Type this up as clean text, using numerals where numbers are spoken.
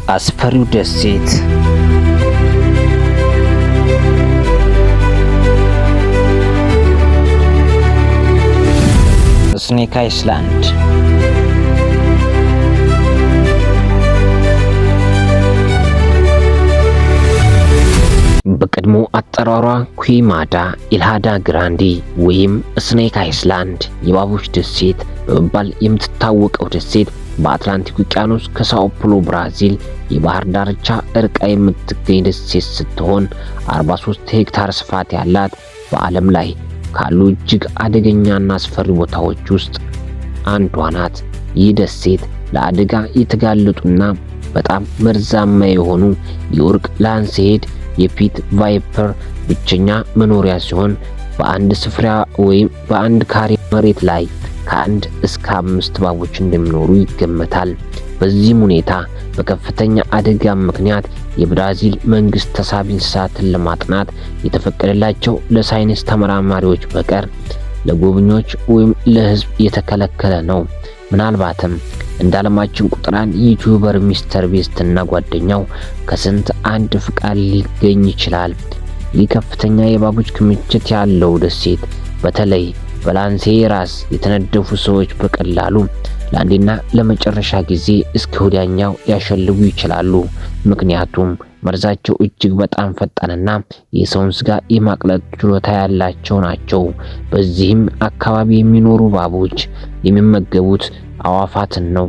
አስፈሪው ደሴት ስኔክ አይስላንድ በቀድሞ አጠራሯ ኩዊማዳ ኢልሃዳ ግራንዲ ወይም ስኔክ አይስላንድ የእባቦች ደሴት በመባል የምትታወቀው ደሴት በአትላንቲክ ውቅያኖስ ከሳኦ ፖሎ ብራዚል የባህር ዳርቻ እርቃ የምትገኝ ደሴት ስትሆን 43 ሄክታር ስፋት ያላት በዓለም ላይ ካሉ እጅግ አደገኛና አስፈሪ ቦታዎች ውስጥ አንዷ ናት። ይህ ደሴት ለአደጋ የተጋለጡና በጣም መርዛማ የሆኑ የወርቅ ላንስሄድ የፒት ቫይፐር ብቸኛ መኖሪያ ሲሆን በአንድ ስፍራ ወይም በአንድ ካሬ መሬት ላይ ከ1 እስከ 5 እባቦች እንደሚኖሩ ይገመታል። በዚህም ሁኔታ በከፍተኛ አደጋ ምክንያት የብራዚል መንግስት ተሳቢ እንስሳትን ለማጥናት የተፈቀደላቸው ለሳይንስ ተመራማሪዎች በቀር ለጎብኚዎች ወይም ለህዝብ የተከለከለ ነው። ምናልባትም እንደ ዓለማችን ቁጥር 1 ዩቲዩበር ሚስተር ቤስት እና ጓደኛው ከስንት አንድ ፍቃድ ሊገኝ ይችላል። ይህ ከፍተኛ የእባቦች ክምችት ያለው ደሴት በተለይ በላንሴራስ የተነደፉ ሰዎች በቀላሉ ለአንዴና ለመጨረሻ ጊዜ እስከ ወዲያኛው ሊያሸልቡ ይችላሉ። ምክንያቱም መርዛቸው እጅግ በጣም ፈጣንና የሰውን ስጋ የማቅለጥ ችሎታ ያላቸው ናቸው። በዚህም አካባቢ የሚኖሩ እባቦች የሚመገቡት አዋፋትን ነው።